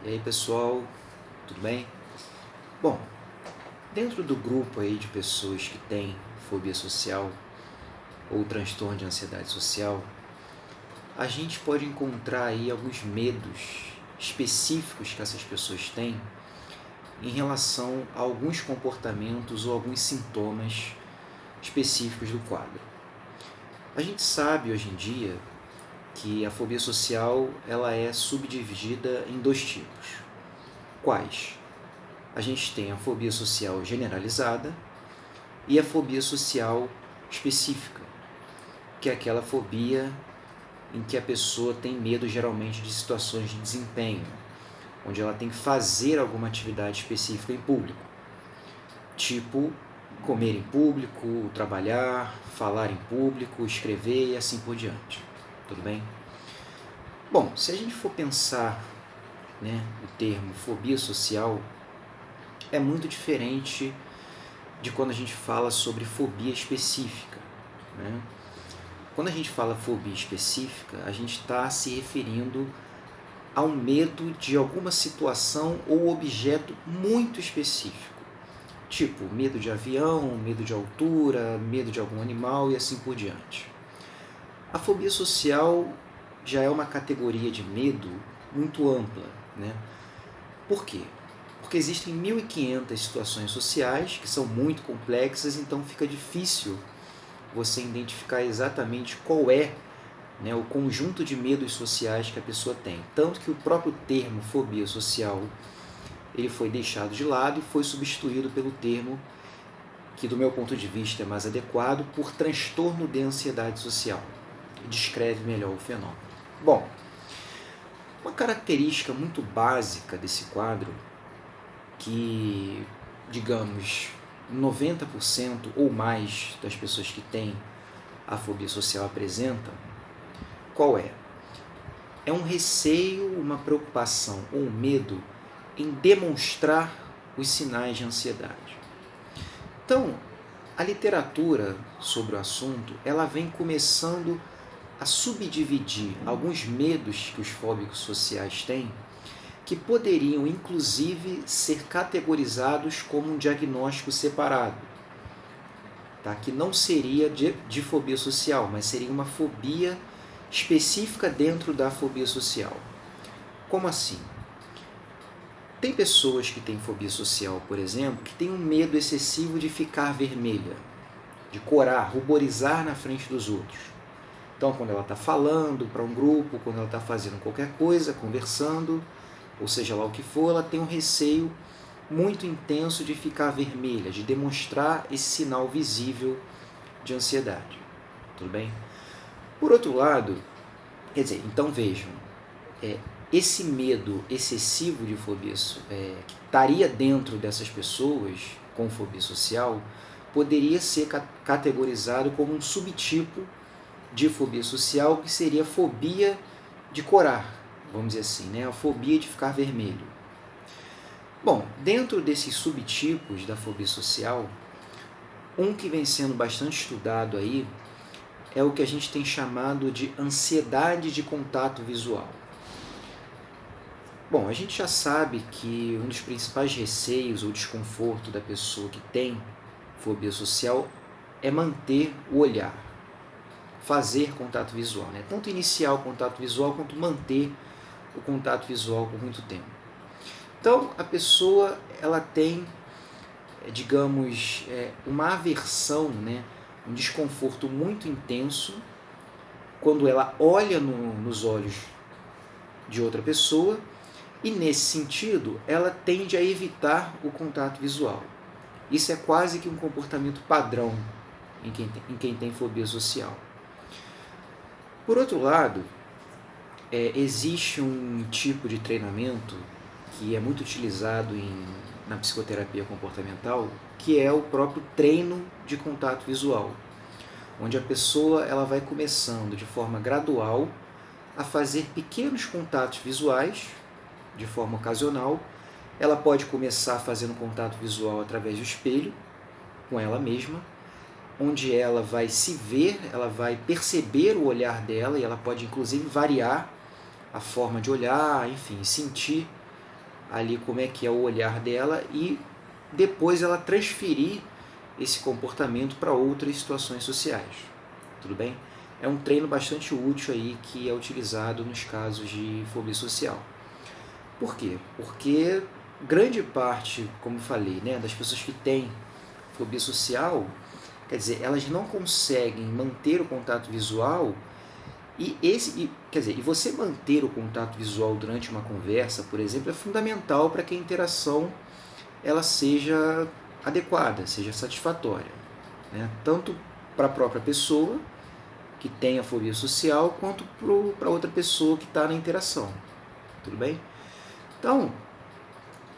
E aí pessoal, tudo bem? Bom, dentro do grupo aí de pessoas que têm fobia social ou transtorno de ansiedade social, a gente pode encontrar aí alguns medos específicos que essas pessoas têm em relação a alguns comportamentos ou alguns sintomas específicos do quadro. A gente sabe hoje em dia que a fobia social ela é subdividida em dois tipos. Quais? A gente tem a fobia social generalizada e a fobia social específica, que é aquela fobia em que a pessoa tem medo geralmente de situações de desempenho, onde ela tem que fazer alguma atividade específica em público, tipo comer em público, trabalhar, falar em público, escrever e assim por diante. Tudo bem? Bom, se a gente for pensar, o termo fobia social, é muito diferente de quando a gente fala sobre fobia específica. Quando a gente fala fobia específica, a gente está se referindo ao medo de alguma situação ou objeto muito específico. Tipo, medo de avião, medo de altura, medo de algum animal e assim por diante. A fobia social já é uma categoria de medo muito ampla. Por quê? Porque existem 1.500 situações sociais que são muito complexas, então fica difícil você identificar exatamente qual é o conjunto de medos sociais que a pessoa tem. Tanto que o próprio termo fobia social ele foi deixado de lado e foi substituído pelo termo que, do meu ponto de vista, é mais adequado, por transtorno de ansiedade social. Descreve melhor o fenômeno. Bom, uma característica muito básica desse quadro, que, digamos, 90% ou mais das pessoas que têm a fobia social apresentam, qual é? É um receio, uma preocupação ou um medo em demonstrar os sinais de ansiedade. Então, a literatura sobre o assunto, ela vem começando a subdividir alguns medos que os fóbicos sociais têm, que poderiam, inclusive, ser categorizados como um diagnóstico separado, tá? Que não seria de fobia social, mas seria uma fobia específica dentro da fobia social. Como assim? Tem pessoas que têm fobia social, por exemplo, que têm um medo excessivo de ficar vermelha, de corar, ruborizar na frente dos outros. Então, quando ela está falando para um grupo, quando ela está fazendo qualquer coisa, conversando, ou seja lá o que for, ela tem um receio muito intenso de ficar vermelha, de demonstrar esse sinal visível de ansiedade. Tudo bem? Por outro lado, quer dizer, então vejam, esse medo excessivo de fobia que estaria dentro dessas pessoas com fobia social poderia ser categorizado como um subtipo de fobia social, que seria a fobia de corar, vamos dizer assim, a fobia de ficar vermelho. Bom, dentro desses subtipos da fobia social, um que vem sendo bastante estudado aí é o que a gente tem chamado de ansiedade de contato visual. Bom, a gente já sabe que um dos principais receios ou desconforto da pessoa que tem fobia social é manter o olhar, fazer contato visual, tanto iniciar o contato visual quanto manter o contato visual por muito tempo. Então, a pessoa ela tem, digamos, uma aversão, um desconforto muito intenso quando ela olha nos olhos de outra pessoa, e nesse sentido ela tende a evitar o contato visual. Isso é quase que um comportamento padrão em quem tem fobia social. Por outro lado, existe um tipo de treinamento que é muito utilizado na psicoterapia comportamental, que é o próprio treino de contato visual, onde a pessoa ela vai começando de forma gradual a fazer pequenos contatos visuais de forma ocasional. Ela pode começar fazendo contato visual através do espelho com ela mesma, onde ela vai se ver, ela vai perceber o olhar dela, e ela pode inclusive variar a forma de olhar, enfim, sentir ali como é que é o olhar dela e depois ela transferir esse comportamento para outras situações sociais. Tudo bem? É um treino bastante útil aí que é utilizado nos casos de fobia social. Por quê? Porque grande parte, como eu falei, né, das pessoas que têm fobia social, quer dizer, elas não conseguem manter o contato visual e você manter o contato visual durante uma conversa, por exemplo, é fundamental para que a interação ela seja adequada, seja satisfatória, né? Tanto para a própria pessoa que tem a fobia social, quanto para outra pessoa que está na interação. Tudo bem? Então,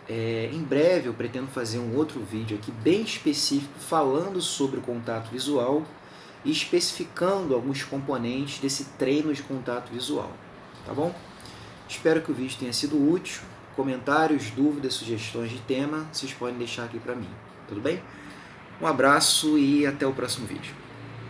em breve eu pretendo fazer um outro vídeo aqui bem específico falando sobre o contato visual e especificando alguns componentes desse treino de contato visual, tá bom? Espero que o vídeo tenha sido útil. Comentários, dúvidas, sugestões de tema, vocês podem deixar aqui para mim, tudo bem? Um abraço e até o próximo vídeo.